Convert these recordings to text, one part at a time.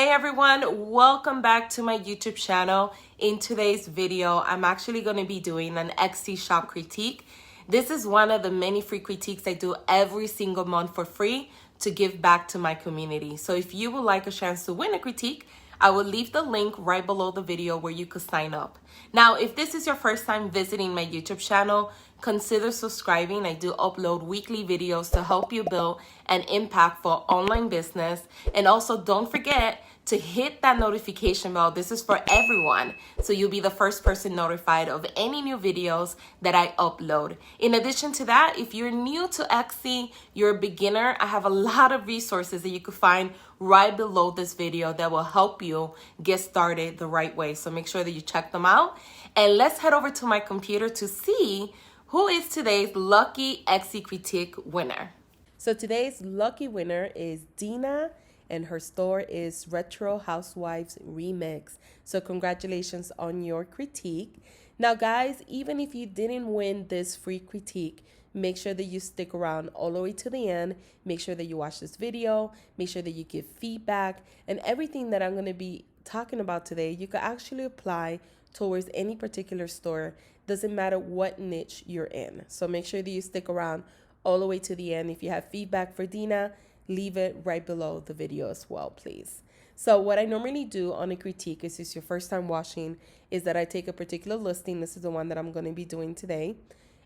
Hey everyone, welcome back to my YouTube channel. In today's video, I'm actually going to be doing an Etsy shop critique. This is one of the many free critiques I do every single month for free to give back to my community. So if you would like a chance to win a critique, I will leave the link right below the video where you could sign up. Now, if this is your first time visiting my YouTube channel, consider subscribing. I do upload weekly videos to help you build an impactful online business. And also don't forget to hit that notification bell. This is for everyone, so you'll be the first person notified of any new videos that I upload. In addition to that, if you're new to Etsy, you're a beginner, I have a lot of resources that you can find right below this video that will help you get started the right way. So make sure that you check them out. And let's head over to my computer to see who is today's lucky Etsy critique winner. So today's lucky winner is Dina, and her store is Retro Housewives Remix. So congratulations on your critique. Now guys, even if you didn't win this free critique, make sure that you stick around all the way to the end. Make sure that you watch this video. Make sure that you give feedback. And everything that I'm going to be talking about today, you can actually apply towards any particular store. Doesn't matter what niche you're in. So make sure that you stick around all the way to the end. If you have feedback for Dina, leave it right below the video as well, please. So what I normally do on a critique, if it's your first time watching, is that I take a particular listing. This is the one that I'm going to be doing today.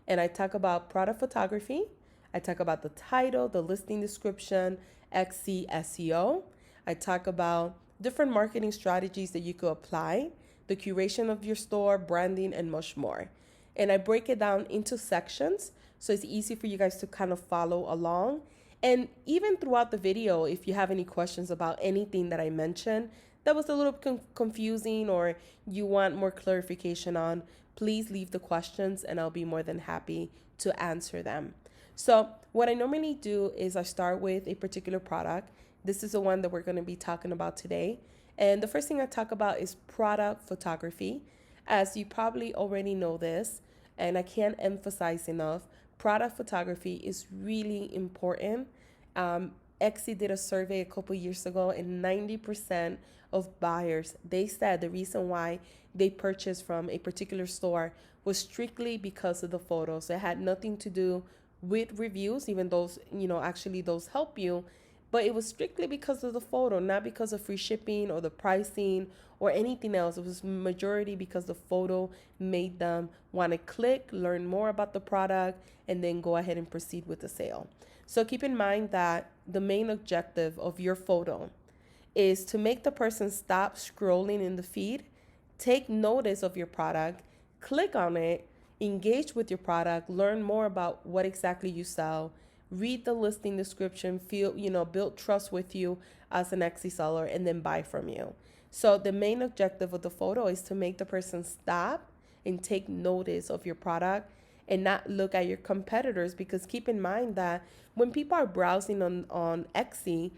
And I talk about product photography. I talk about the title, the listing description, Etsy SEO. I talk about different marketing strategies that you could apply, the curation of your store, branding, and much more. And I break it down into sections so it's easy for you guys to kind of follow along. And even throughout the video, if you have any questions about anything that I mentioned that was a little confusing or you want more clarification on, please leave the questions and I'll be more than happy to answer them. So what I normally do is I start with a particular product. This is the one that we're going to be talking about today. And the first thing I talk about is product photography. As you probably already know this, and I can't emphasize enough, product photography is really important. Etsy did a survey a couple years ago, and 90% of buyers, they said the reason why they purchased from a particular store was strictly because of the photos. It had nothing to do with reviews, even those, actually those help you, but it was strictly because of the photo, not because of free shipping or the pricing or anything else. It was majority because the photo made them want to click, learn more about the product, and then go ahead and proceed with the sale. So keep in mind that the main objective of your photo is to make the person stop scrolling in the feed, take notice of your product, click on it, engage with your product, learn more about what exactly you sell, read the listing description, build trust with you as an Etsy seller, and then buy from you. So the main objective of the photo is to make the person stop and take notice of your product and not look at your competitors, because keep in mind that when people are browsing on Etsy,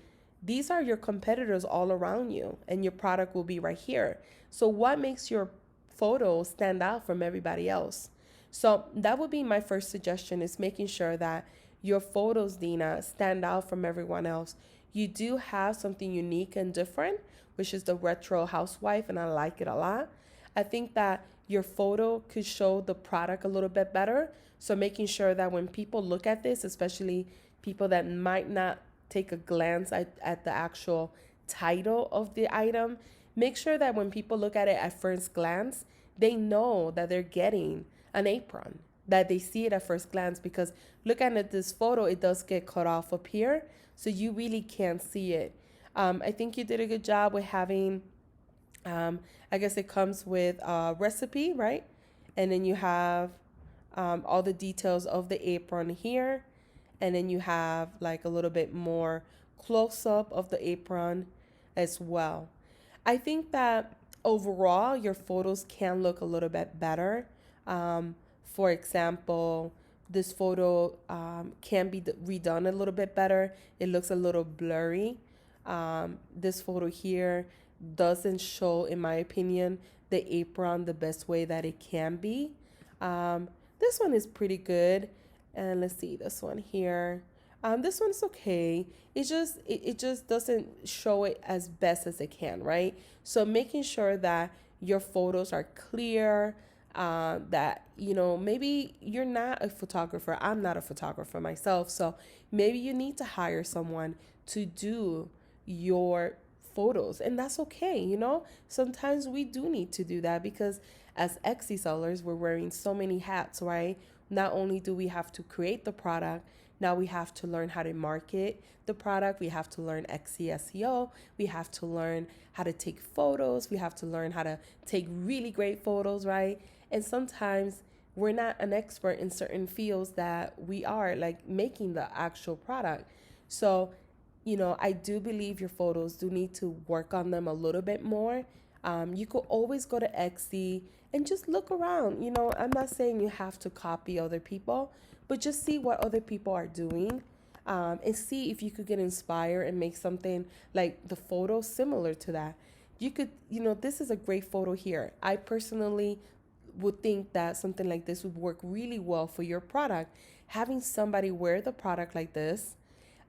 these are your competitors all around you and your product will be right here. So what makes your photo stand out from everybody else? So that would be my first suggestion, is making sure that your photos, Dina, stand out from everyone else. You do have something unique and different, which is the retro housewife, and I like it a lot. I think that your photo could show the product a little bit better. So making sure that when people look at this, especially people that might not take a glance at the actual title of the item, make sure that when people look at it at first glance, they know that they're getting an apron, that they see it at first glance, because looking at this photo, it does get cut off up here, so you really can't see it. I think you did a good job with having, I guess it comes with a recipe, right? And then you have all the details of the apron here, and then you have like a little bit more close-up of the apron as well. I think that overall, your photos can look a little bit better. For example, this photo can be redone a little bit better. It looks a little blurry. This photo here doesn't show, in my opinion, the apron the best way that it can be. This one is pretty good. And let's see, this one here. This one's okay. It just doesn't show it as best as it can, right? So making sure that your photos are clear, that maybe you're not a photographer. I'm not a photographer myself, so maybe you need to hire someone to do your photos, and that's okay. Sometimes we do need to do that because as Etsy sellers, we're wearing so many hats, right? Not only do we have to create the product, now we have to learn how to market the product. We have to learn Etsy SEO. We have to learn how to take photos. We have to learn how to take really great photos, right? And sometimes we're not an expert in certain fields that we are, like making the actual product. So, I do believe your photos do need to work on them a little bit more. You could always go to Etsy and just look around. I'm not saying you have to copy other people, but just see what other people are doing, and see if you could get inspired and make something like the photo similar to that. You could, this is a great photo here. I personally would think that something like this would work really well for your product. Having somebody wear the product like this,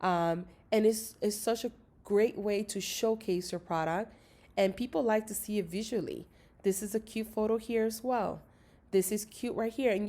and it's such a great way to showcase your product, and people like to see it visually. This is a cute photo here as well. This is cute right here. And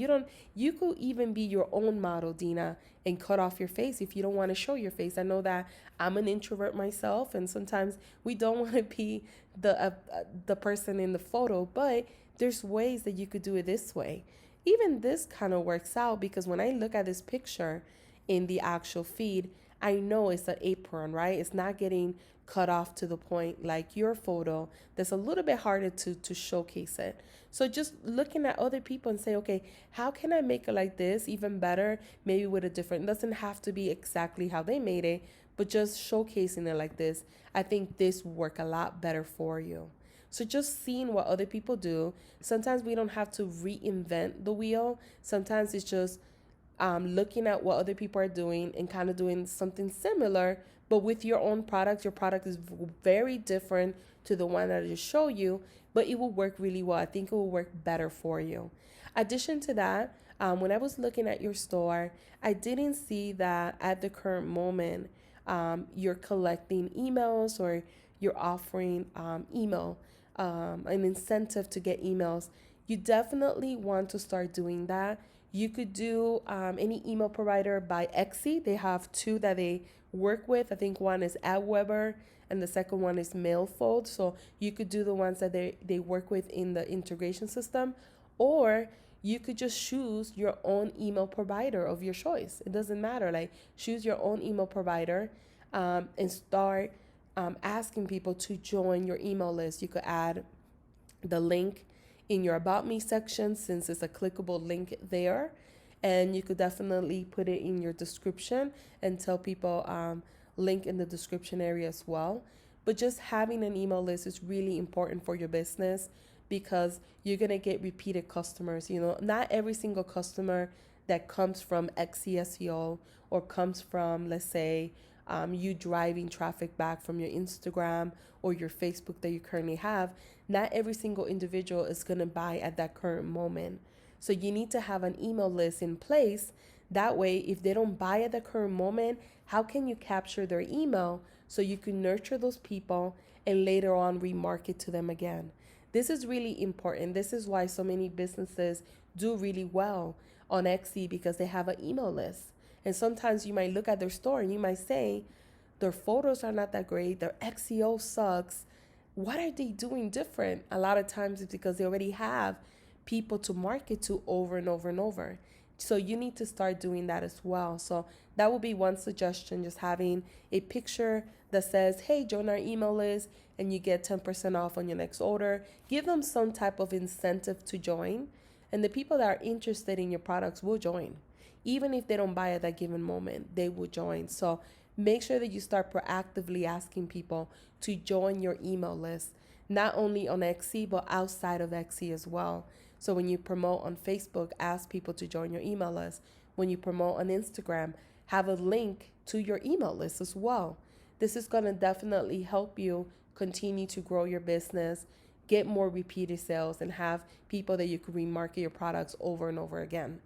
you could even be your own model, Dina, and cut off your face if you don't want to show your face. I know that I'm an introvert myself, and sometimes we don't want to be the person in the photo, but there's ways that you could do it this way. Even this kind of works out because when I look at this picture in the actual feed, I know it's an apron, right? It's not getting cut off to the point like your photo. That's a little bit harder to showcase it. So just looking at other people and say, okay, how can I make it like this even better? Maybe with a different, it doesn't have to be exactly how they made it, but just showcasing it like this. I think this will work a lot better for you. So just seeing what other people do. Sometimes we don't have to reinvent the wheel. Sometimes it's just looking at what other people are doing and kind of doing something similar, but with your own product. Your product is very different to the one that I just showed you, but it will work really well. I think it will work better for you. Addition to that, when I was looking at your store, I didn't see that at the current moment you're collecting emails or you're offering an incentive to get emails. You definitely want to start doing that. You could do any email provider by Etsy. They have two that they work with. I think one is AdWeber and the second one is Mailfold. So you could do the ones that they work with in the integration system, or you could just choose your own email provider of your choice. It doesn't matter. Like, choose your own email provider and start asking people to join your email list. You could add the link in your About Me section since it's a clickable link there. And you could definitely put it in your description and tell people link in the description area as well. But just having an email list is really important for your business because you're going to get repeated customers. Not every single customer that comes from Etsy SEO or comes from, let's say, you driving traffic back from your Instagram or your Facebook that you currently have, not every single individual is going to buy at that current moment. So you need to have an email list in place. That way, if they don't buy at the current moment, how can you capture their email so you can nurture those people and later on remarket to them again? This is really important. This is why so many businesses do really well on Etsy, because they have an email list. And sometimes you might look at their store and you might say, their photos are not that great, their SEO sucks. What are they doing different? A lot of times it's because they already have people to market to over and over and over. So you need to start doing that as well. So that would be one suggestion, just having a picture that says, hey, join our email list and you get 10% off on your next order. Give them some type of incentive to join. And the people that are interested in your products will join. Even if they don't buy at that given moment, they will join. So make sure that you start proactively asking people to join your email list, not only on Etsy, but outside of Etsy as well. So when you promote on Facebook, ask people to join your email list. When you promote on Instagram, have a link to your email list as well. This is going to definitely help you continue to grow your business, get more repeated sales, and have people that you can remarket your products over and over again.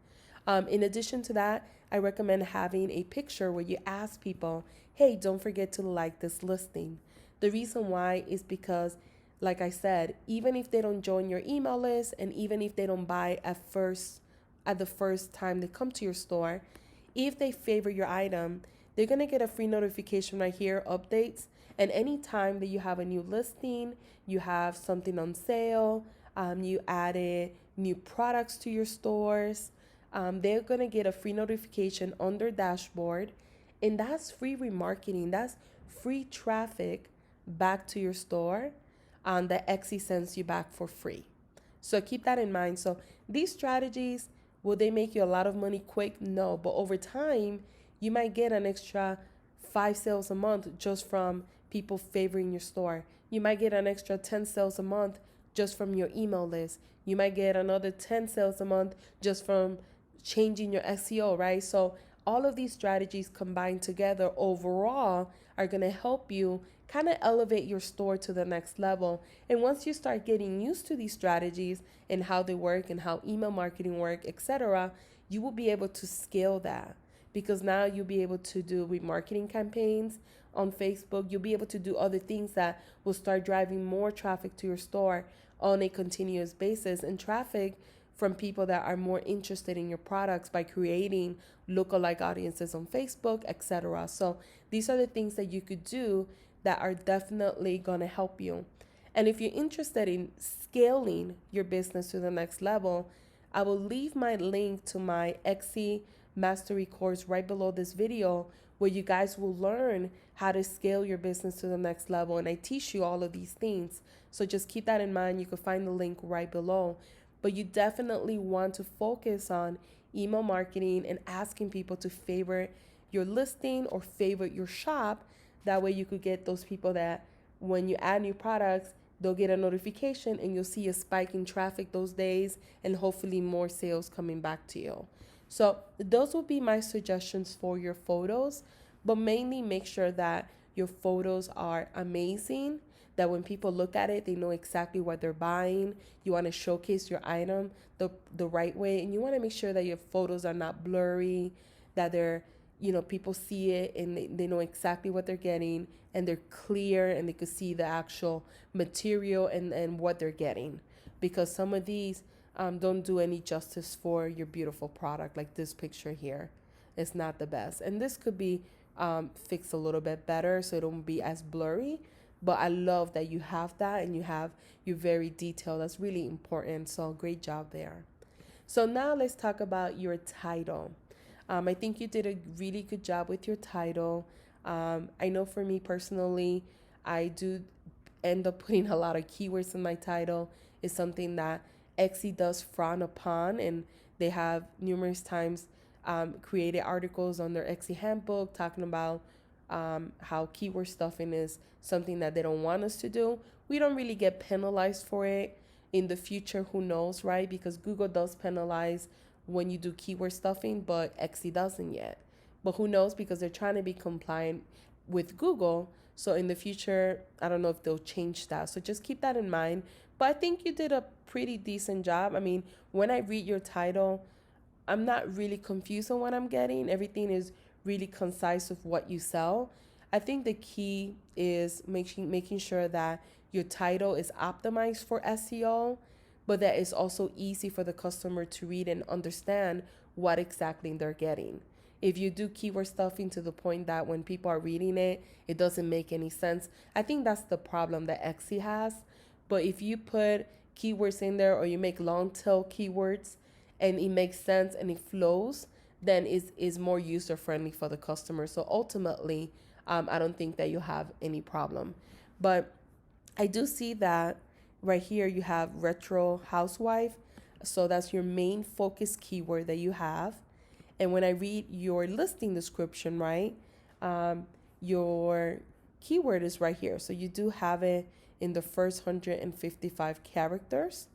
In addition to that, I recommend having a picture where you ask people, hey, don't forget to like this listing. The reason why is because, like I said, even if they don't join your email list and even if they don't buy at the first time they come to your store, if they favor your item, they're going to get a free notification right here, updates. And anytime that you have a new listing, you have something on sale, you added new products to your stores, they're going to get a free notification on their dashboard. And that's free remarketing. That's free traffic back to your store that Etsy sends you back for free. So keep that in mind. So these strategies, will they make you a lot of money quick? No, but over time, you might get an extra 5 sales a month just from people favoring your store. You might get an extra 10 sales a month just from your email list. You might get another 10 sales a month just from changing your SEO, right? So all of these strategies combined together overall are going to help you kind of elevate your store to the next level. And once you start getting used to these strategies and how they work and how email marketing work, etc., you will be able to scale that, because now you'll be able to do remarketing campaigns on Facebook. You'll be able to do other things that will start driving more traffic to your store on a continuous basis, and traffic from people that are more interested in your products by creating lookalike audiences on Facebook, etc. So these are the things that you could do that are definitely going to help you. And if you're interested in scaling your business to the next level, I will leave my link to my Etsy mastery course right below this video, where you guys will learn how to scale your business to the next level. And I teach you all of these things. So just keep that in mind. You can find the link right below. But you definitely want to focus on email marketing and asking people to favorite your listing or favorite your shop. That way you could get those people that when you add new products, they'll get a notification and you'll see a spike in traffic those days and hopefully more sales coming back to you. So those will be my suggestions for your photos, but mainly make sure that your photos are amazing, that when people look at it, they know exactly what they're buying. You want to showcase your item the right way, and you want to make sure that your photos are not blurry, that they're, people see it and they know exactly what they're getting, and they're clear and they could see the actual material and what they're getting. Because some of these don't do any justice for your beautiful product, like this picture here. It's not the best. And this could be fixed a little bit better so it won't be as blurry. But I love that you have that and you're very detailed. That's really important. So great job there. So now let's talk about your title. I think you did a really good job with your title. I know for me personally, I do end up putting a lot of keywords in my title. It's something that Etsy does frown upon, and they have numerous times created articles on their Etsy handbook talking about how keyword stuffing is something that they don't want us to do. We don't really get penalized for it. In the future, who knows, right? Because Google does penalize when you do keyword stuffing, but Etsy doesn't yet. But who knows, because they're trying to be compliant with Google. So in the future, I don't know if they'll change that. So just keep that in mind. But I think you did a pretty decent job. I mean, when I read your title, I'm not really confused on what I'm getting. Everything is really concise of what you sell. I think the key is making sure that your title is optimized for SEO, but that it's also easy for the customer to read and understand what exactly they're getting. If you do keyword stuffing to the point that when people are reading it, it doesn't make any sense, I think that's the problem that Etsy has. But if you put keywords in there, or you make long tail keywords and it makes sense and it flows, then is more user friendly for the customer. So ultimately, I don't think that you have any problem. But I do see that right here you have retro housewife. So that's your main focus keyword that you have. And when I read your listing description, right, your keyword is right here. So you do have it in the first 155 characters.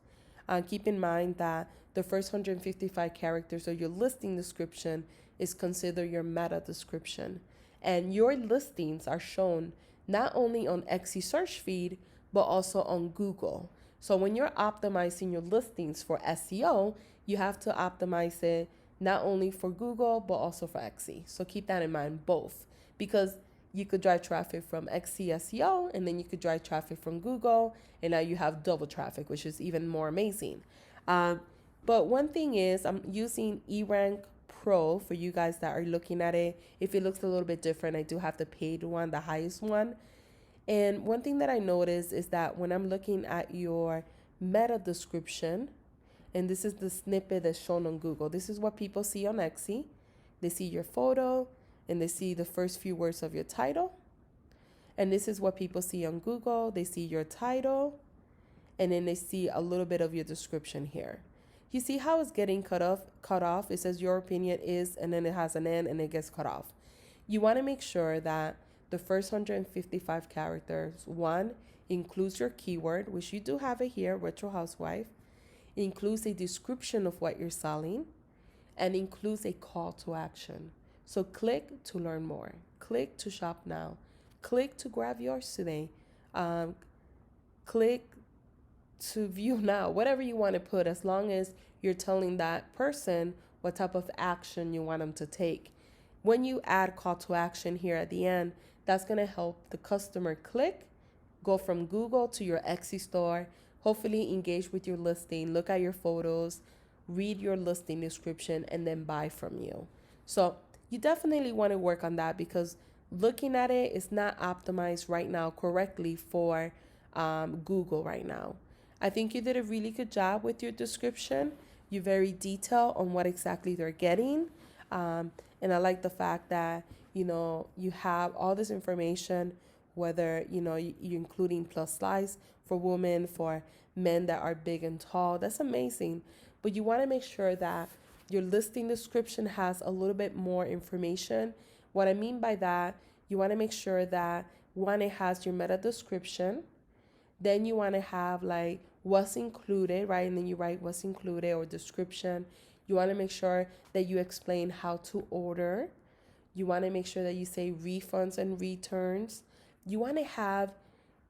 Keep in mind that the first 155 characters of your listing description is considered your meta description. And your listings are shown not only on Etsy search feed, but also on Google. So when you're optimizing your listings for SEO, you have to optimize it not only for Google, but also for Etsy. So keep that in mind, both, because you could drive traffic from Etsy SEO, and then you could drive traffic from Google, and now you have double traffic, which is even more amazing. But one thing is, I'm using eRank Pro for you guys that are looking at it. If it looks a little bit different, I do have the paid one, the highest one. And one thing that I noticed is that when I'm looking at your meta description, and this is the snippet that's shown on Google, this is what people see on Etsy. They see your photo and they see the first few words of your title. And this is what people see on Google. They see your title and then they see a little bit of your description here. You see how it's getting cut off? It says your opinion is, and then it has an N and it gets cut off. You want to make sure that the first 155 characters, one, includes your keyword, which you do have it here, retro housewife, includes a description of what you're selling, and includes a call to action. So click to learn more, click to shop now, click to grab yours today, click to view now, whatever you want to put, as long as you're telling that person what type of action you want them to take. When you add call to action here at the end, that's going to help the customer click, go from Google to your Etsy store, hopefully engage with your listing, look at your photos, read your listing description, and then buy from you. So you definitely want to work on that, because looking at it is not optimized right now correctly for Google right now. I think you did a really good job with your description. You're very detailed on what exactly they're getting. And I like the fact that, you have all this information, whether, you're including plus size for women, for men that are big and tall. That's amazing. But you want to make sure that your listing description has a little bit more information. What I mean by that, you want to make sure that, one, it has your meta description. Then you want to have like what's included, right? And then you write what's included or description. You want to make sure that you explain how to order. You want to make sure that you say refunds and returns. You want to have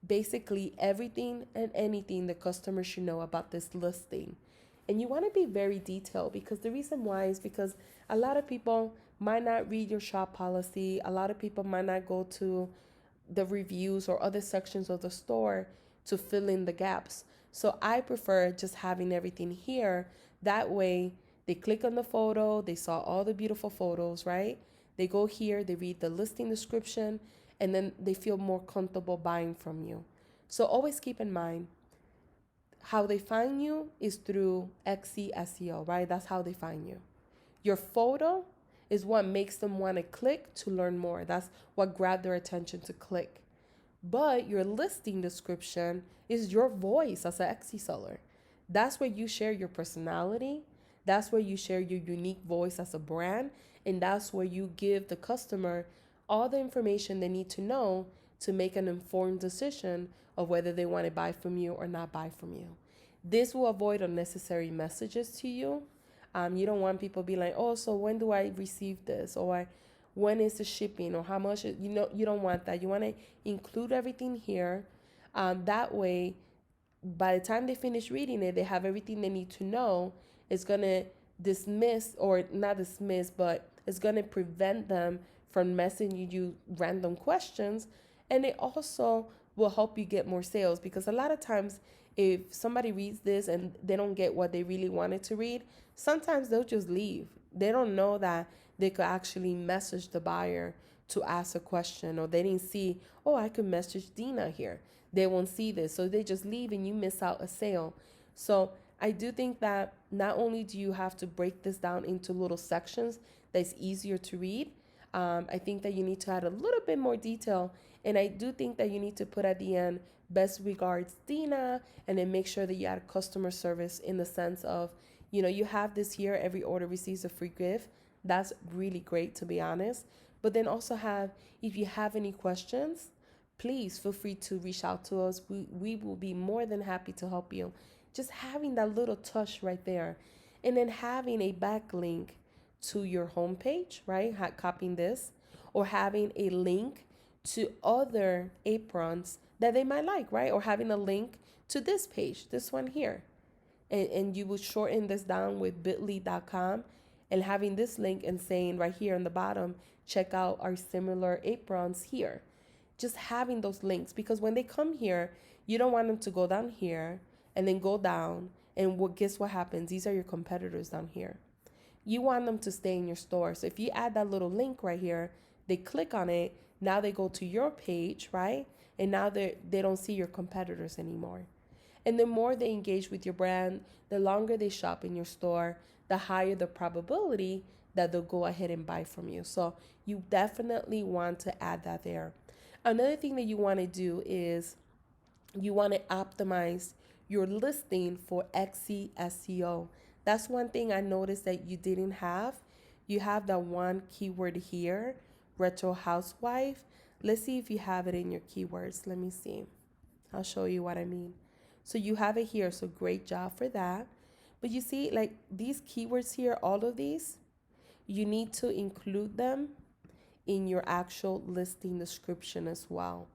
basically everything and anything the customer should know about this listing. And you want to be very detailed, because the reason why is because a lot of people might not read your shop policy. A lot of people might not go to the reviews or other sections of the store to fill in the gaps. So I prefer just having everything here. That way they click on the photo, they saw all the beautiful photos, right? They go here, they read the listing description, and then they feel more comfortable buying from you. So always keep in mind, how they find you is through Etsy SEO, right? That's how they find you. Your photo is what makes them want to click to learn more. That's what grabbed their attention to click. But your listing description is your voice as an Etsy seller. That's where you share your personality. That's where you share your unique voice as a brand. And that's where you give the customer all the information they need to know to make an informed decision of whether they want to buy from you or not buy from you. This will avoid unnecessary messages to you. You don't want people be like, oh, so when do I receive this? Or when is the shipping? Or how much? You don't want that. You want to include everything here. That way, by the time they finish reading it, they have everything they need to know. It's going to dismiss, or not dismiss, but it's going to prevent them from messaging you random questions. And it also will help you get more sales, because a lot of times if somebody reads this and they don't get what they really wanted to read, sometimes they'll just leave. They don't know that they could actually message the buyer to ask a question, or they didn't see, oh, I could message Dina here. They won't see this. So they just leave and you miss out a sale. So I do think that not only do you have to break this down into little sections that's easier to read, I think that you need to add a little bit more detail. And I do think that you need to put at the end, best regards, Dina, and then make sure that you add customer service in the sense of, you have this here, every order receives a free gift. That's really great, to be honest. But then also have, if you have any questions, please feel free to reach out to us. We will be more than happy to help you. Just having that little touch right there. And then having a backlink to your homepage, right? Copying this, or having a link to other aprons that they might like, right? Or having a link to this page, this one here. And you will shorten this down with bit.ly.com and having this link and saying right here on the bottom, check out our similar aprons here. Just having those links, because when they come here, you don't want them to go down here and then go down. And guess what happens? These are your competitors down here. You want them to stay in your store. So if you add that little link right here, they click on it. Now they go to your page, right? And now they don't see your competitors anymore. And the more they engage with your brand, the longer they shop in your store, the higher the probability that they'll go ahead and buy from you. So you definitely want to add that there. Another thing that you want to do is you want to optimize your listing for Etsy SEO. That's one thing I noticed that you didn't have. You have that one keyword here, retro housewife. Let's see if you have it in your keywords. Let me see. I'll show you what I mean. So you have it here, so great job for that. But you see, like these keywords here, all of these, you need to include them in your actual listing description as well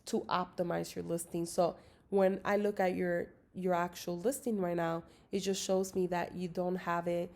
to optimize your listing. So when I look at your actual listing right now, it just shows me that you don't have your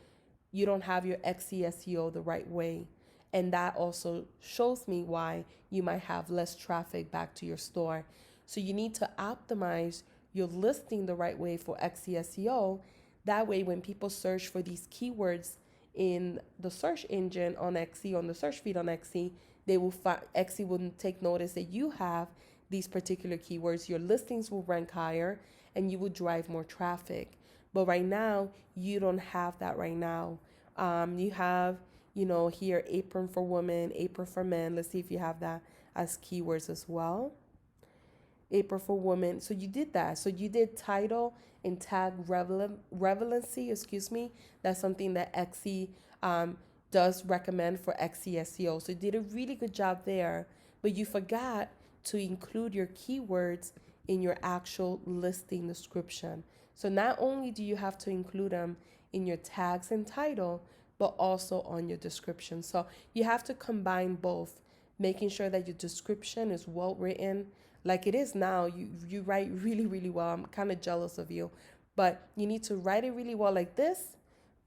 Etsy SEO the right way. And that also shows me why you might have less traffic back to your store. So you need to optimize your listing the right way for Etsy SEO. That way, when people search for these keywords in the search engine on Etsy, on the search feed on Etsy, they will Etsy will take notice that you have these particular keywords. Your listings will rank higher and you will drive more traffic. But right now, you don't have that right now. You have, here apron for women, apron for men. Let's see if you have that as keywords as well. Apron for women. So you did that. So you did title and tag relevancy, That's something that Etsy does recommend for Etsy SEO. So you did a really good job there, but you forgot to include your keywords in your actual listing description. So not only do you have to include them in your tags and title, but also on your description. So you have to combine both, making sure that your description is well written. Like it is now, you write really, really well. I'm kind of jealous of you, but you need to write it really well like this.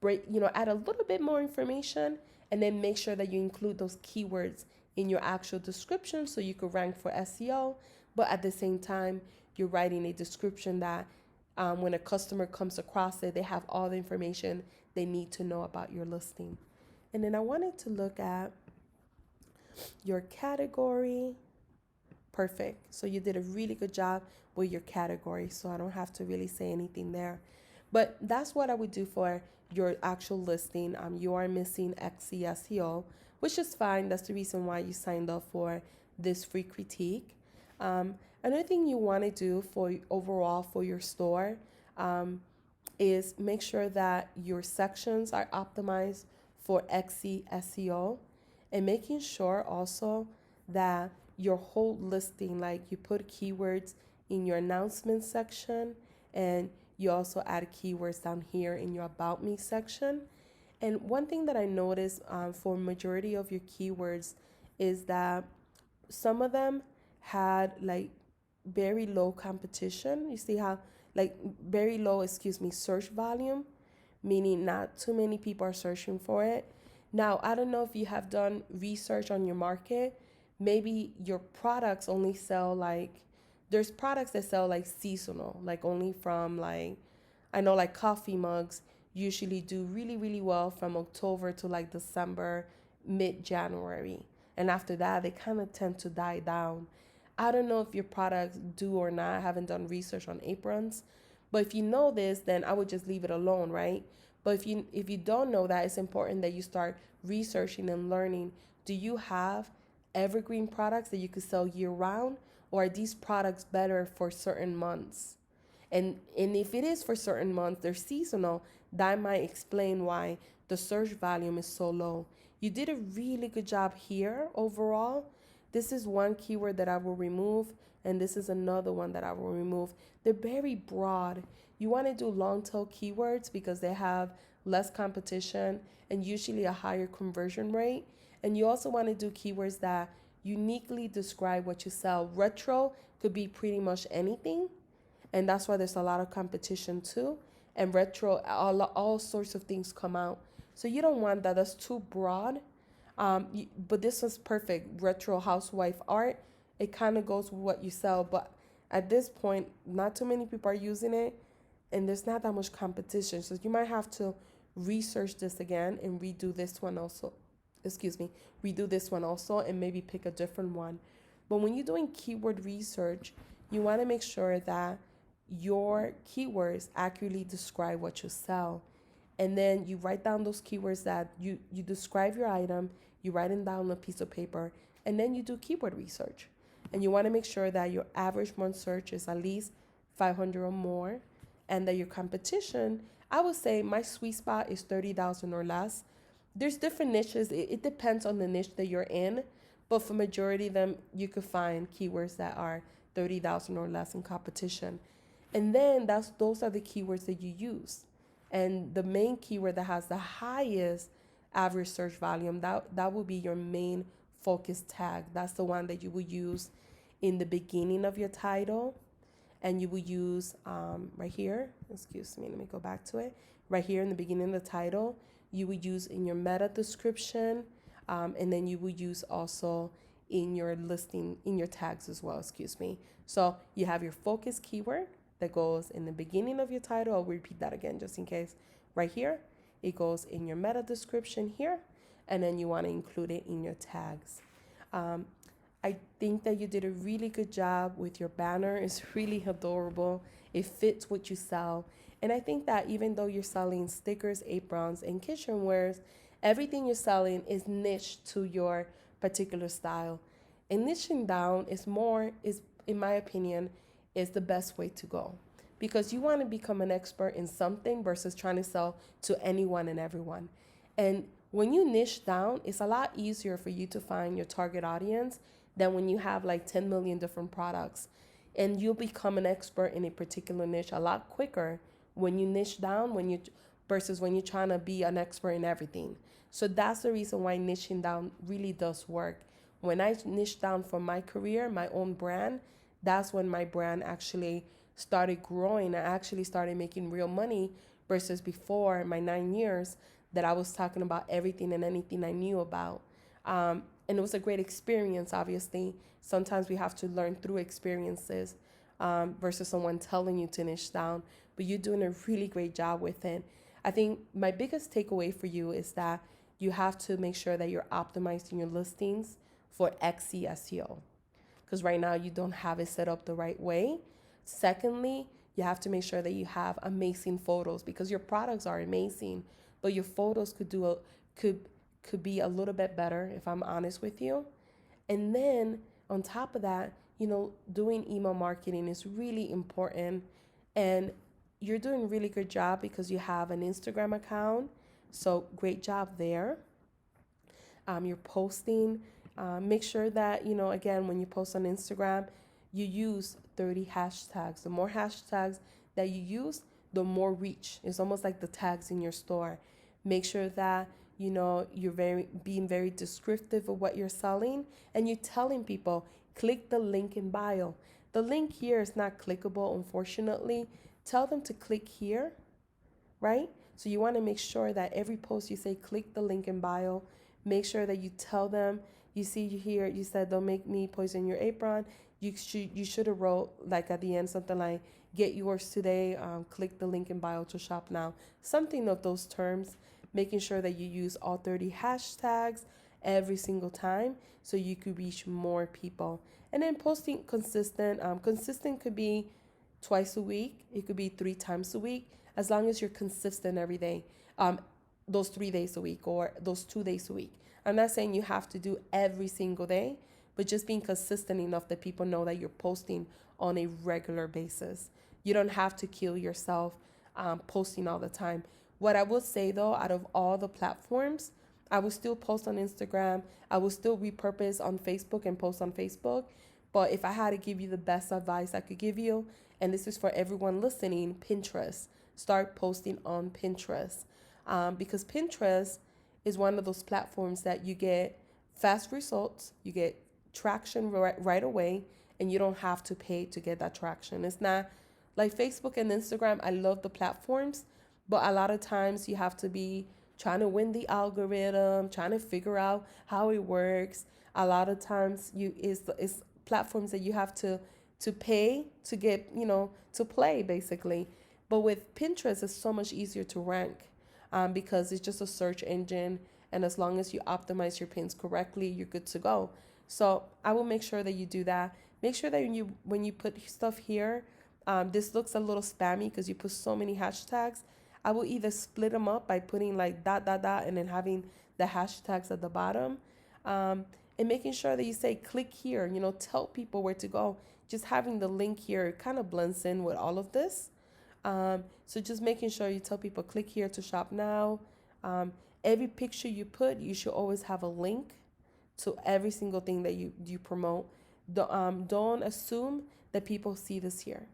Add a little bit more information, and then make sure that you include those keywords in your actual description so you could rank for SEO. But at the same time, you're writing a description that when a customer comes across it, they have all the information they need to know about your listing. And then I wanted to look at your category. Perfect. So you did a really good job with your category, so I don't have to really say anything there. But that's what I would do for your actual listing. You are missing Etsy SEO, which is fine. That's the reason why you signed up for this free critique. Another thing you want to do for overall for your store is make sure that your sections are optimized for Etsy SEO, and making sure also that your whole listing, like you put keywords in your announcement section, and you also add keywords down here in your about me section. And one thing that I noticed for majority of your keywords is that some of them had like very low competition. You see how like very low, search volume, meaning not too many people are searching for it. Now, I don't know if you have done research on your market. Maybe your products only sell there's products that sell like seasonal, like only from I know like coffee mugs usually do really, really well from October to like December, mid-January. And after that, they kind of tend to die down. I don't know if your products do or not. I haven't done research on aprons. But if you know this, then I would just leave it alone, right? But if you don't know that, it's important that you start researching and learning. Do you have evergreen products that you could sell year round, or are these products better for certain months? And if it is for certain months, they're seasonal, that might explain why the search volume is so low. You did a really good job here overall. This is one keyword that I will remove, and this is another one that I will remove. They're very broad. You want to do long tail keywords because they have less competition and usually a higher conversion rate. And you also want to do keywords that uniquely describe what you sell. Retro could be pretty much anything, and that's why there's a lot of competition too. And retro, all sorts of things come out. So you don't want that. That's too broad. But this was perfect. Retro housewife art. It kind of goes with what you sell. But at this point, not too many people are using it. And there's not that much competition. So you might have to research this again and redo this one also. Excuse me. Redo this one also and maybe pick a different one. But when you're doing keyword research, you want to make sure that your keywords accurately describe what you sell. And then you write down those keywords that you describe your item, you write them down on a piece of paper, and then you do keyword research. And you want to make sure that your average month search is at least 500 or more, and that your competition, I would say my sweet spot is 30,000 or less. There's different niches. It depends on the niche that you're in, but for majority of them, you could find keywords that are 30,000 or less in competition. And then those are the keywords that you use. And the main keyword that has the highest average search volume, that will be your main focus tag. That's the one that you will use in the beginning of your title. And you will use right here, excuse me, let me go back to it. Right here in the beginning of the title, you will use in your meta description, and then you will use also in your listing, in your tags as well, excuse me. So you have your focus keyword that goes in the beginning of your title. I'll repeat that again just in case. Right here, it goes in your meta description here, and then you want to include it in your tags. I think that you did a really good job with your banner. It's really adorable. It fits what you sell. And I think that even though you're selling stickers, aprons, and kitchenwares, everything you're selling is niche to your particular style. And niching down is, in my opinion, is the best way to go. Because you want to become an expert in something versus trying to sell to anyone and everyone. And when you niche down, it's a lot easier for you to find your target audience than when you have like 10 million different products. And you'll become an expert in a particular niche a lot quicker when you niche down versus when you're trying to be an expert in everything. So that's the reason why niching down really does work. When I niche down for my career, my own brand, that's when my brand actually started growing. I actually started making real money versus before my 9 years that I was talking about everything and anything I knew about. And it was a great experience, obviously. Sometimes we have to learn through experiences versus someone telling you to niche down, but you're doing a really great job with it. I think my biggest takeaway for you is that you have to make sure that you're optimizing your listings for XC SEO, because right now you don't have it set up the right way. Secondly, you have to make sure that you have amazing photos, because your products are amazing, but your photos could be a little bit better, if I'm honest with you. And then on top of that, doing email marketing is really important. And you're doing a really good job because you have an Instagram account. So great job there. You're posting. Make sure that, again, when you post on Instagram, you use 30 hashtags. The more hashtags that you use, the more reach. It's almost like the tags in your store. Make sure that you're being very descriptive of what you're selling, and you're telling people, click the link in bio. The link here is not clickable, unfortunately. Tell them to click here, right? So you want to make sure that every post you say, click the link in bio. Make sure that you tell them, you see here, you said, don't make me poison your apron. You should have wrote like at the end something like, get yours today, click the link in bio to shop now. Something of those terms, making sure that you use all 30 hashtags every single time so you could reach more people. And then posting consistent. Consistent could be twice a week. It could be 3 times a week, as long as you're consistent every day. Those 3 days a week or those 2 days a week. I'm not saying you have to do every single day, but just being consistent enough that people know that you're posting on a regular basis. You don't have to kill yourself posting all the time. What I would say though, out of all the platforms, I will still post on Instagram. I will still repurpose on Facebook and post on Facebook. But if I had to give you the best advice I could give you, and this is for everyone listening, Pinterest. Start posting on Pinterest. Because Pinterest is one of those platforms that you get fast results, you get traction right away, and you don't have to pay to get that traction. It's not like Facebook and Instagram. I love the platforms, but a lot of times you have to be trying to win the algorithm, trying to figure out how it works. A lot of times it's platforms that you have to pay to get, to play basically. But with Pinterest, it's so much easier to rank, because it's just a search engine. And as long as you optimize your pins correctly, you're good to go. So I will make sure that you do that. Make sure that when you put stuff here, this looks a little spammy because you put so many hashtags. I will either split them up by putting like dot dot dot and then having the hashtags at the bottom, and making sure that you say click here. Tell people where to go. Just having the link here kind of blends in with all of this. So just making sure you tell people click here to shop now. Every picture you put, you should always have a link to every single thing that you promote. Don't assume that people see this here,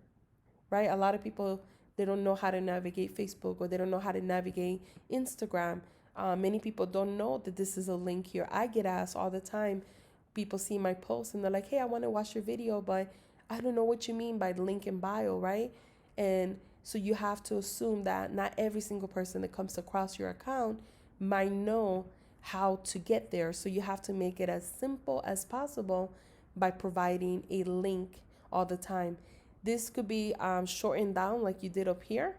right? A lot of people, they don't know how to navigate Facebook, or they don't know how to navigate Instagram. Many people don't know that this is a link here. I get asked all the time. People see my post and they're like, hey, I want to watch your video, but I don't know what you mean by link in bio, right? And so you have to assume that not every single person that comes across your account might know how to get there. So you have to make it as simple as possible by providing a link all the time. This could be shortened down like you did up here.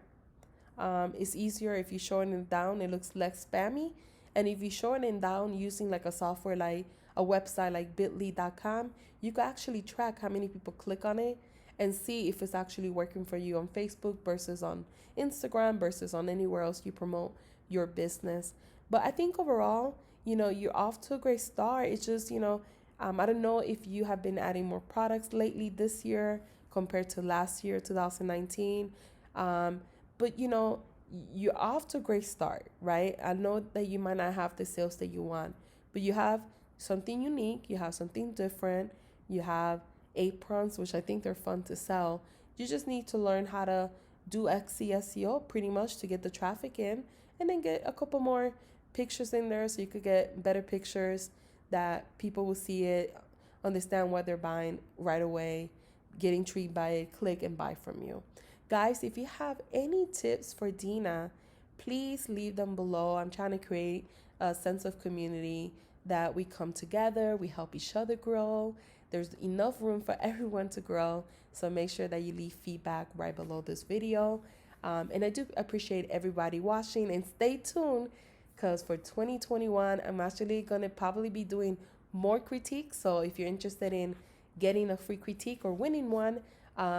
It's easier if you shorten it down, it looks less spammy. And if you shorten it down using like a software, like a website like bit.ly.com, you can actually track how many people click on it and see if it's actually working for you on Facebook versus on Instagram versus on anywhere else you promote your business. But I think overall, you're off to a great start. It's just, I don't know if you have been adding more products lately this year compared to last year, 2019. But you're off to a great start, right? I know that you might not have the sales that you want, but you have something unique, you have something different, you have aprons, which I think they're fun to sell. You just need to learn how to do SEO pretty much to get the traffic in, and then get a couple more pictures in there so you could get better pictures that people will see it, understand what they're buying right away, get intrigued by it, click and buy from you. Guys, if you have any tips for Dina, please leave them below. I'm trying to create a sense of community, that we come together, we help each other grow. There's enough room for everyone to grow. So make sure that you leave feedback right below this video. And I do appreciate everybody watching, and stay tuned because for 2021, I'm actually going to probably be doing more critiques. So if you're interested in getting a free critique or winning one,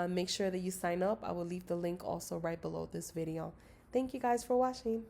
make sure that you sign up. I will leave the link also right below this video. Thank you guys for watching.